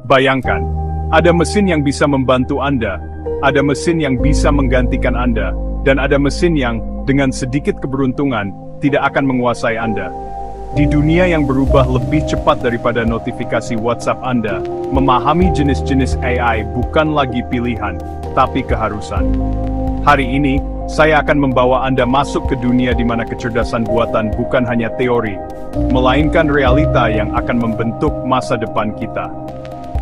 Bayangkan, ada mesin yang bisa membantu Anda, ada mesin yang bisa menggantikan Anda, dan ada mesin yang, dengan sedikit keberuntungan, tidak akan menguasai Anda. Di dunia yang berubah lebih cepat daripada notifikasi WhatsApp Anda, memahami jenis-jenis AI bukan lagi pilihan, tapi keharusan. Hari ini, saya akan membawa Anda masuk ke dunia di mana kecerdasan buatan bukan hanya teori, melainkan realita yang akan membentuk masa depan kita.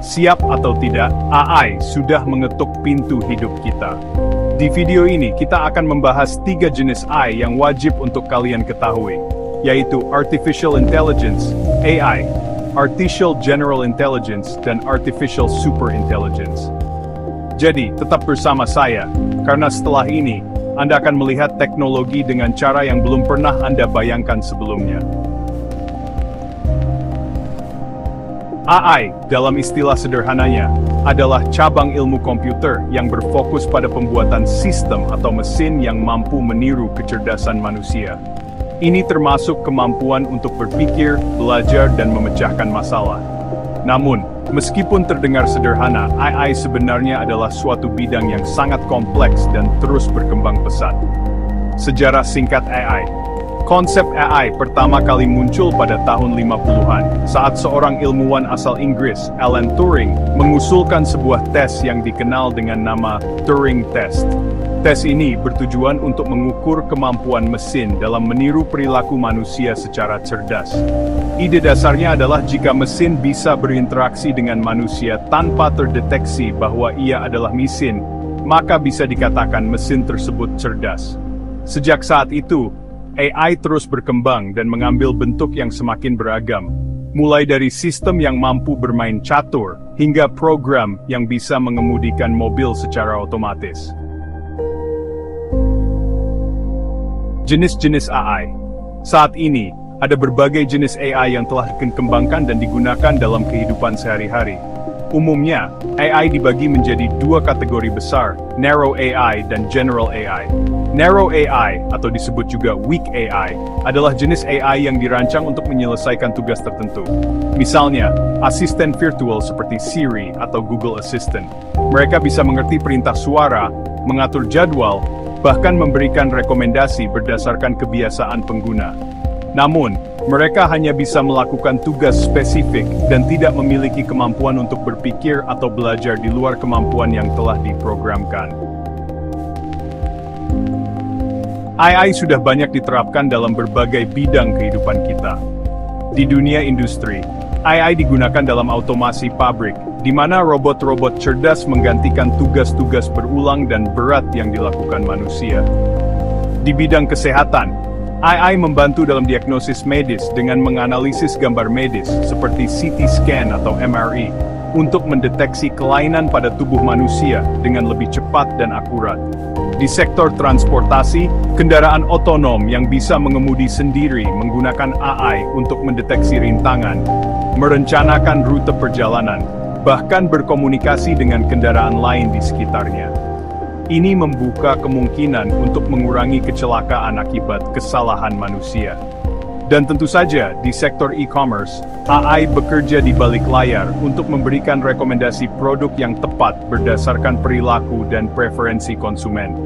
Siap atau tidak, AI sudah mengetuk pintu hidup kita. Di video ini kita akan membahas 3 jenis AI yang wajib untuk kalian ketahui, yaitu Artificial Intelligence, AI, Artificial General Intelligence, dan Artificial Super Intelligence. Jadi, tetap bersama saya, karena setelah ini, Anda akan melihat teknologi dengan cara yang belum pernah Anda bayangkan sebelumnya. AI, dalam istilah sederhananya, adalah cabang ilmu komputer yang berfokus pada pembuatan sistem atau mesin yang mampu meniru kecerdasan manusia. Ini termasuk kemampuan untuk berpikir, belajar, dan memecahkan masalah. Namun, meskipun terdengar sederhana, AI sebenarnya adalah suatu bidang yang sangat kompleks dan terus berkembang pesat. Sejarah singkat AI. Konsep AI pertama kali muncul pada tahun 50-an, saat seorang ilmuwan asal Inggris, Alan Turing, mengusulkan sebuah tes yang dikenal dengan nama Turing Test. Tes ini bertujuan untuk mengukur kemampuan mesin dalam meniru perilaku manusia secara cerdas. Ide dasarnya adalah jika mesin bisa berinteraksi dengan manusia tanpa terdeteksi bahwa ia adalah mesin, maka bisa dikatakan mesin tersebut cerdas. Sejak saat itu, AI terus berkembang dan mengambil bentuk yang semakin beragam, mulai dari sistem yang mampu bermain catur, hingga program yang bisa mengemudikan mobil secara otomatis. Jenis-jenis AI. Saat ini, ada berbagai jenis AI yang telah dikembangkan dan digunakan dalam kehidupan sehari-hari. Umumnya, AI dibagi menjadi 2 kategori besar, Narrow AI dan General AI. Narrow AI, atau disebut juga Weak AI, adalah jenis AI yang dirancang untuk menyelesaikan tugas tertentu. Misalnya, asisten virtual seperti Siri atau Google Assistant. Mereka bisa mengerti perintah suara, mengatur jadwal, bahkan memberikan rekomendasi berdasarkan kebiasaan pengguna. Namun, mereka hanya bisa melakukan tugas spesifik dan tidak memiliki kemampuan untuk berpikir atau belajar di luar kemampuan yang telah diprogramkan. AI sudah banyak diterapkan dalam berbagai bidang kehidupan kita. Di dunia industri, AI digunakan dalam otomasi pabrik, di mana robot-robot cerdas menggantikan tugas-tugas berulang dan berat yang dilakukan manusia. Di bidang kesehatan, AI membantu dalam diagnosis medis dengan menganalisis gambar medis seperti CT scan atau MRI untuk mendeteksi kelainan pada tubuh manusia dengan lebih cepat dan akurat. Di sektor transportasi, kendaraan otonom yang bisa mengemudi sendiri menggunakan AI untuk mendeteksi rintangan, merencanakan rute perjalanan, bahkan berkomunikasi dengan kendaraan lain di sekitarnya. Ini membuka kemungkinan untuk mengurangi kecelakaan akibat kesalahan manusia. Dan tentu saja, di sektor e-commerce, AI bekerja di balik layar untuk memberikan rekomendasi produk yang tepat berdasarkan perilaku dan preferensi konsumen.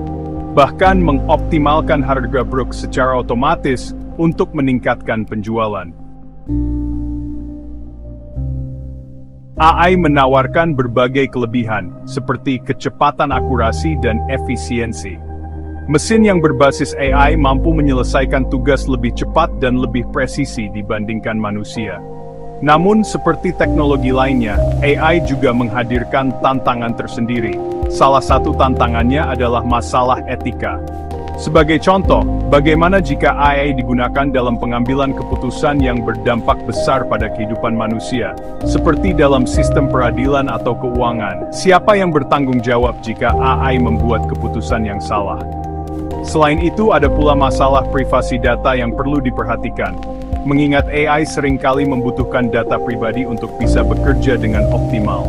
Bahkan mengoptimalkan harga produk secara otomatis untuk meningkatkan penjualan. AI menawarkan berbagai kelebihan, seperti kecepatan akurasi dan efisiensi. Mesin yang berbasis AI mampu menyelesaikan tugas lebih cepat dan lebih presisi dibandingkan manusia. Namun, seperti teknologi lainnya, AI juga menghadirkan tantangan tersendiri. Salah satu tantangannya adalah masalah etika. Sebagai contoh, bagaimana jika AI digunakan dalam pengambilan keputusan yang berdampak besar pada kehidupan manusia, seperti dalam sistem peradilan atau keuangan? Siapa yang bertanggung jawab jika AI membuat keputusan yang salah? Selain itu, ada pula masalah privasi data yang perlu diperhatikan, mengingat AI seringkali membutuhkan data pribadi untuk bisa bekerja dengan optimal.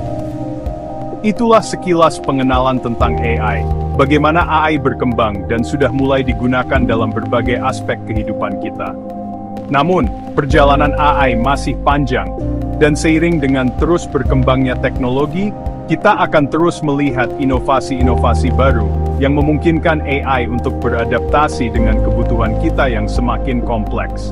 Itulah sekilas pengenalan tentang AI, bagaimana AI berkembang dan sudah mulai digunakan dalam berbagai aspek kehidupan kita. Namun, perjalanan AI masih panjang. Dan seiring dengan terus berkembangnya teknologi, kita akan terus melihat inovasi-inovasi baru yang memungkinkan AI untuk beradaptasi dengan kebutuhan kita yang semakin kompleks.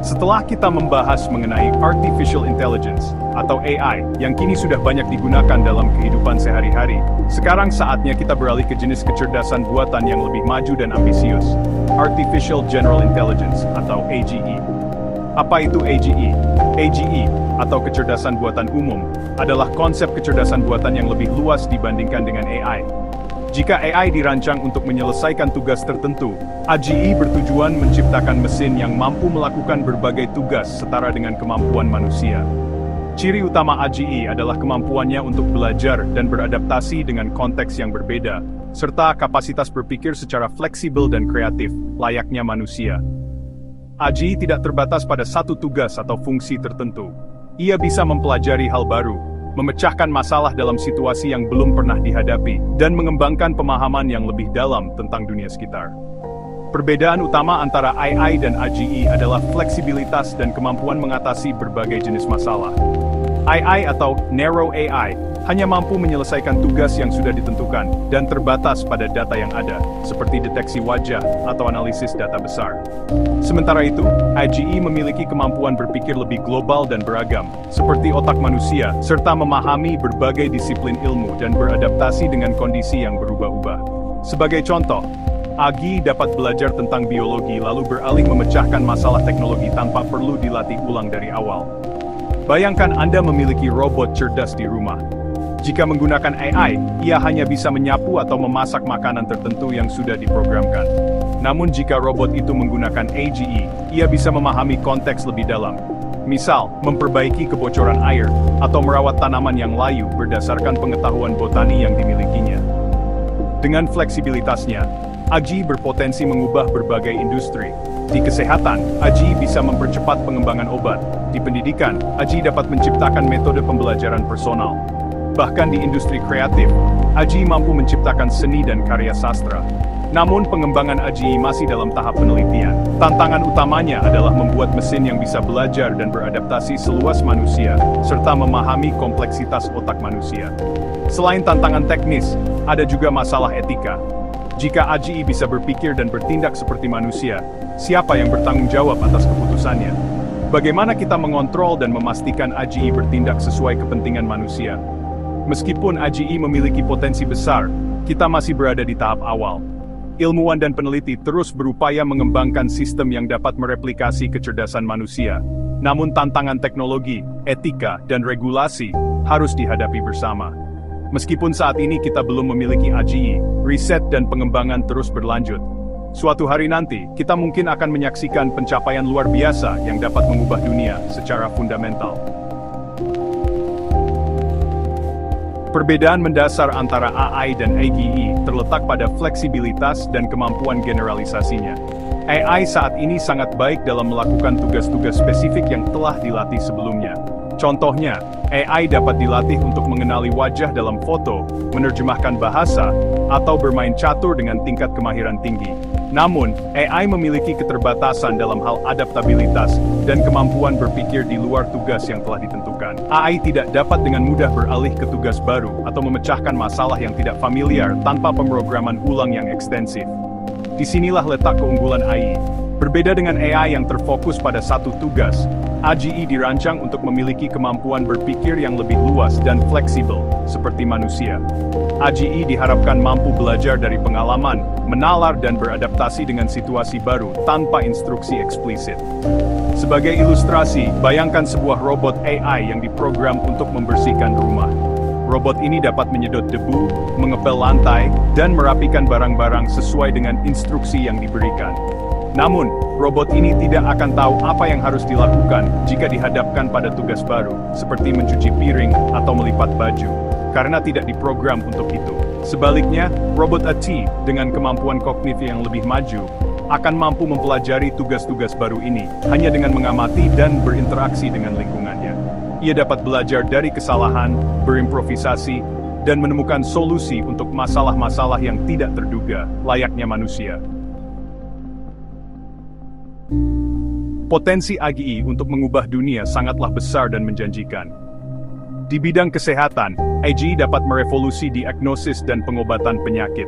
Setelah kita membahas mengenai Artificial Intelligence, atau AI, yang kini sudah banyak digunakan dalam kehidupan sehari-hari, sekarang saatnya kita beralih ke jenis kecerdasan buatan yang lebih maju dan ambisius, Artificial General Intelligence, atau AGE. Apa itu AGE? AGE, atau kecerdasan buatan umum, adalah konsep kecerdasan buatan yang lebih luas dibandingkan dengan AI. Jika AI dirancang untuk menyelesaikan tugas tertentu, AGE bertujuan menciptakan mesin yang mampu melakukan berbagai tugas setara dengan kemampuan manusia. Ciri utama AGE adalah kemampuannya untuk belajar dan beradaptasi dengan konteks yang berbeda, serta kapasitas berpikir secara fleksibel dan kreatif, layaknya manusia. AGE tidak terbatas pada satu tugas atau fungsi tertentu. Ia bisa mempelajari hal baru, memecahkan masalah dalam situasi yang belum pernah dihadapi, dan mengembangkan pemahaman yang lebih dalam tentang dunia sekitar. Perbedaan utama antara AI dan AGE adalah fleksibilitas dan kemampuan mengatasi berbagai jenis masalah. AI atau Narrow AI hanya mampu menyelesaikan tugas yang sudah ditentukan dan terbatas pada data yang ada, seperti deteksi wajah atau analisis data besar. Sementara itu, AGE memiliki kemampuan berpikir lebih global dan beragam, seperti otak manusia, serta memahami berbagai disiplin ilmu dan beradaptasi dengan kondisi yang berubah-ubah. Sebagai contoh, AGE dapat belajar tentang biologi lalu beralih memecahkan masalah teknologi tanpa perlu dilatih ulang dari awal. Bayangkan Anda memiliki robot cerdas di rumah. Jika menggunakan AI, ia hanya bisa menyapu atau memasak makanan tertentu yang sudah diprogramkan. Namun jika robot itu menggunakan AGE, ia bisa memahami konteks lebih dalam. Misal, memperbaiki kebocoran air, atau merawat tanaman yang layu berdasarkan pengetahuan botani yang dimilikinya. Dengan fleksibilitasnya, AGE berpotensi mengubah berbagai industri. Di kesehatan, AGE bisa mempercepat pengembangan obat. Di pendidikan, AGE dapat menciptakan metode pembelajaran personal. Bahkan di industri kreatif, AGE mampu menciptakan seni dan karya sastra. Namun pengembangan AGE masih dalam tahap penelitian. Tantangan utamanya adalah membuat mesin yang bisa belajar dan beradaptasi seluas manusia, serta memahami kompleksitas otak manusia. Selain tantangan teknis, ada juga masalah etika. Jika AGE bisa berpikir dan bertindak seperti manusia, siapa yang bertanggung jawab atas keputusannya? Bagaimana kita mengontrol dan memastikan AGE bertindak sesuai kepentingan manusia? Meskipun AGE memiliki potensi besar, kita masih berada di tahap awal. Ilmuwan dan peneliti terus berupaya mengembangkan sistem yang dapat mereplikasi kecerdasan manusia. Namun tantangan teknologi, etika, dan regulasi harus dihadapi bersama. Meskipun saat ini kita belum memiliki AGE, riset dan pengembangan terus berlanjut. Suatu hari nanti, kita mungkin akan menyaksikan pencapaian luar biasa yang dapat mengubah dunia secara fundamental. Perbedaan mendasar antara AI dan AGE terletak pada fleksibilitas dan kemampuan generalisasinya. AI saat ini sangat baik dalam melakukan tugas-tugas spesifik yang telah dilatih sebelumnya. Contohnya, AI dapat dilatih untuk mengenali wajah dalam foto, menerjemahkan bahasa, atau bermain catur dengan tingkat kemahiran tinggi. Namun, AI memiliki keterbatasan dalam hal adaptabilitas dan kemampuan berpikir di luar tugas yang telah ditentukan. AI tidak dapat dengan mudah beralih ke tugas baru atau memecahkan masalah yang tidak familiar tanpa pemrograman ulang yang ekstensif. Disinilah letak keunggulan AI. Berbeda dengan AI yang terfokus pada satu tugas, AGE dirancang untuk memiliki kemampuan berpikir yang lebih luas dan fleksibel, seperti manusia. AGE diharapkan mampu belajar dari pengalaman, menalar dan beradaptasi dengan situasi baru tanpa instruksi eksplisit. Sebagai ilustrasi, bayangkan sebuah robot AI yang diprogram untuk membersihkan rumah. Robot ini dapat menyedot debu, mengepel lantai, dan merapikan barang-barang sesuai dengan instruksi yang diberikan. Namun, robot ini tidak akan tahu apa yang harus dilakukan jika dihadapkan pada tugas baru, seperti mencuci piring atau melipat baju, karena tidak diprogram untuk itu. Sebaliknya, robot AT dengan kemampuan kognitif yang lebih maju akan mampu mempelajari tugas-tugas baru ini hanya dengan mengamati dan berinteraksi dengan lingkungannya. Ia dapat belajar dari kesalahan, berimprovisasi, dan menemukan solusi untuk masalah-masalah yang tidak terduga, layaknya manusia. Potensi AGI untuk mengubah dunia sangatlah besar dan menjanjikan. Di bidang kesehatan, AGI dapat merevolusi diagnosis dan pengobatan penyakit.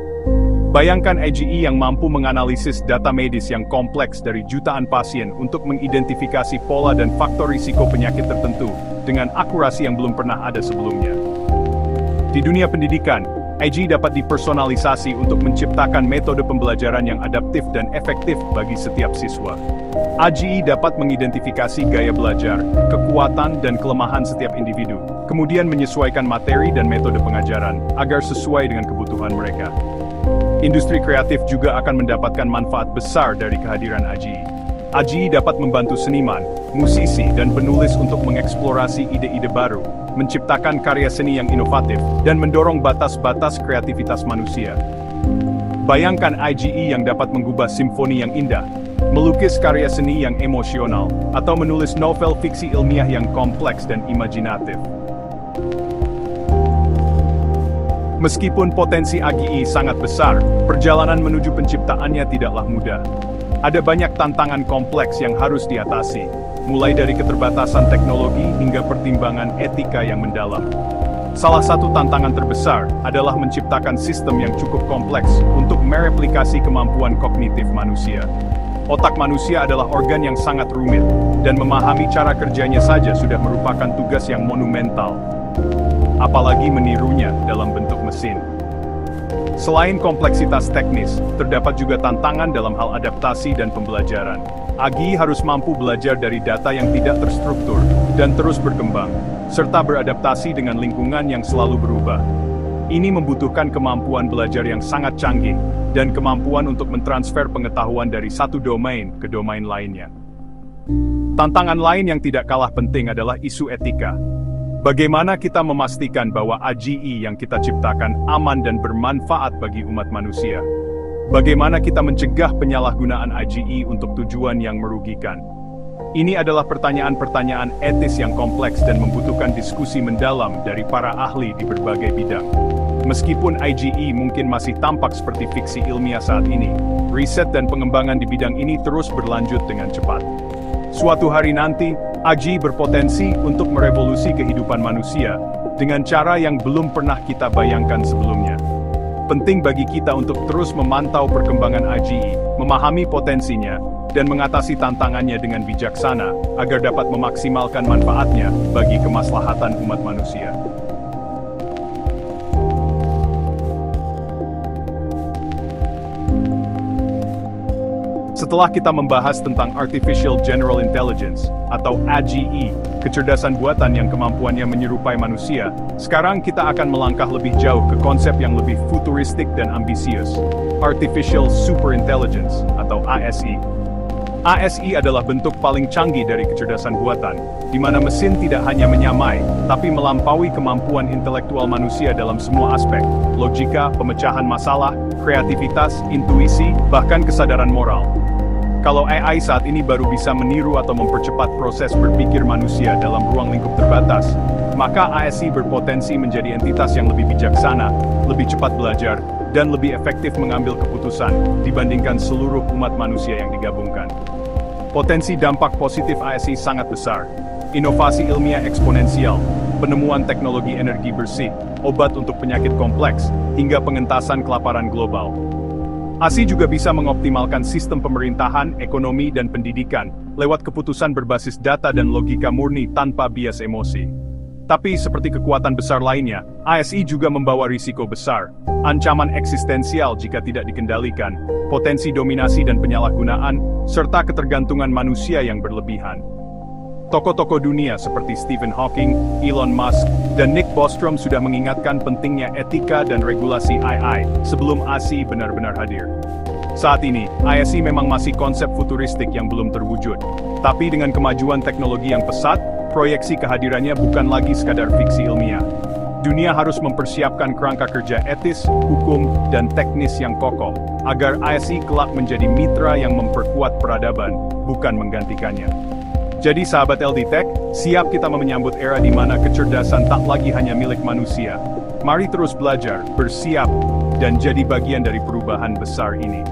Bayangkan AGI yang mampu menganalisis data medis yang kompleks dari jutaan pasien untuk mengidentifikasi pola dan faktor risiko penyakit tertentu dengan akurasi yang belum pernah ada sebelumnya. Di dunia pendidikan, AGI dapat dipersonalisasi untuk menciptakan metode pembelajaran yang adaptif dan efektif bagi setiap siswa. AGI dapat mengidentifikasi gaya belajar, kekuatan dan kelemahan setiap individu, kemudian menyesuaikan materi dan metode pengajaran agar sesuai dengan kebutuhan mereka. Industri kreatif juga akan mendapatkan manfaat besar dari kehadiran AGI. AGI dapat membantu seniman, musisi, dan penulis untuk mengeksplorasi ide-ide baru, menciptakan karya seni yang inovatif, dan mendorong batas-batas kreativitas manusia. Bayangkan AGI yang dapat mengubah simfoni yang indah, melukis karya seni yang emosional, atau menulis novel fiksi ilmiah yang kompleks dan imajinatif. Meskipun potensi AGI sangat besar, perjalanan menuju penciptaannya tidaklah mudah. Ada banyak tantangan kompleks yang harus diatasi, mulai dari keterbatasan teknologi hingga pertimbangan etika yang mendalam. Salah satu tantangan terbesar adalah menciptakan sistem yang cukup kompleks untuk mereplikasi kemampuan kognitif manusia. Otak manusia adalah organ yang sangat rumit, dan memahami cara kerjanya saja sudah merupakan tugas yang monumental. Apalagi menirunya dalam bentuk mesin. Selain kompleksitas teknis, terdapat juga tantangan dalam hal adaptasi dan pembelajaran. AGI harus mampu belajar dari data yang tidak terstruktur dan terus berkembang, serta beradaptasi dengan lingkungan yang selalu berubah. Ini membutuhkan kemampuan belajar yang sangat canggih, dan kemampuan untuk mentransfer pengetahuan dari satu domain ke domain lainnya. Tantangan lain yang tidak kalah penting adalah isu etika. Bagaimana kita memastikan bahwa AGI yang kita ciptakan aman dan bermanfaat bagi umat manusia? Bagaimana kita mencegah penyalahgunaan AGI untuk tujuan yang merugikan? Ini adalah pertanyaan-pertanyaan etis yang kompleks dan membutuhkan diskusi mendalam dari para ahli di berbagai bidang. Meskipun AGI mungkin masih tampak seperti fiksi ilmiah saat ini, riset dan pengembangan di bidang ini terus berlanjut dengan cepat. Suatu hari nanti, AGI berpotensi untuk merevolusi kehidupan manusia dengan cara yang belum pernah kita bayangkan sebelumnya. Penting bagi kita untuk terus memantau perkembangan AGI, memahami potensinya, dan mengatasi tantangannya dengan bijaksana agar dapat memaksimalkan manfaatnya bagi kemaslahatan umat manusia. Setelah kita membahas tentang Artificial General Intelligence, atau AGI, kecerdasan buatan yang kemampuannya menyerupai manusia, sekarang kita akan melangkah lebih jauh ke konsep yang lebih futuristik dan ambisius, Artificial Superintelligence, atau ASI. ASI adalah bentuk paling canggih dari kecerdasan buatan, di mana mesin tidak hanya menyamai, tapi melampaui kemampuan intelektual manusia dalam semua aspek, logika, pemecahan masalah, kreativitas, intuisi, bahkan kesadaran moral. Kalau AI saat ini baru bisa meniru atau mempercepat proses berpikir manusia dalam ruang lingkup terbatas, maka ASI berpotensi menjadi entitas yang lebih bijaksana, lebih cepat belajar, dan lebih efektif mengambil keputusan dibandingkan seluruh umat manusia yang digabungkan. Potensi dampak positif ASI sangat besar. Inovasi ilmiah eksponensial, penemuan teknologi energi bersih, obat untuk penyakit kompleks, hingga pengentasan kelaparan global. ASI juga bisa mengoptimalkan sistem pemerintahan, ekonomi, dan pendidikan lewat keputusan berbasis data dan logika murni tanpa bias emosi. Tapi seperti kekuatan besar lainnya, ASI juga membawa risiko besar, ancaman eksistensial jika tidak dikendalikan, potensi dominasi dan penyalahgunaan, serta ketergantungan manusia yang berlebihan. Tokoh-tokoh dunia seperti Stephen Hawking, Elon Musk, dan Nick Bostrom sudah mengingatkan pentingnya etika dan regulasi AI sebelum ASI benar-benar hadir. Saat ini, ASI memang masih konsep futuristik yang belum terwujud. Tapi dengan kemajuan teknologi yang pesat, proyeksi kehadirannya bukan lagi sekadar fiksi ilmiah. Dunia harus mempersiapkan kerangka kerja etis, hukum, dan teknis yang kokoh, agar ASI kelak menjadi mitra yang memperkuat peradaban, bukan menggantikannya. Jadi sahabat LD Tech, siap kita menyambut era di mana kecerdasan tak lagi hanya milik manusia. Mari terus belajar, bersiap, dan jadi bagian dari perubahan besar ini.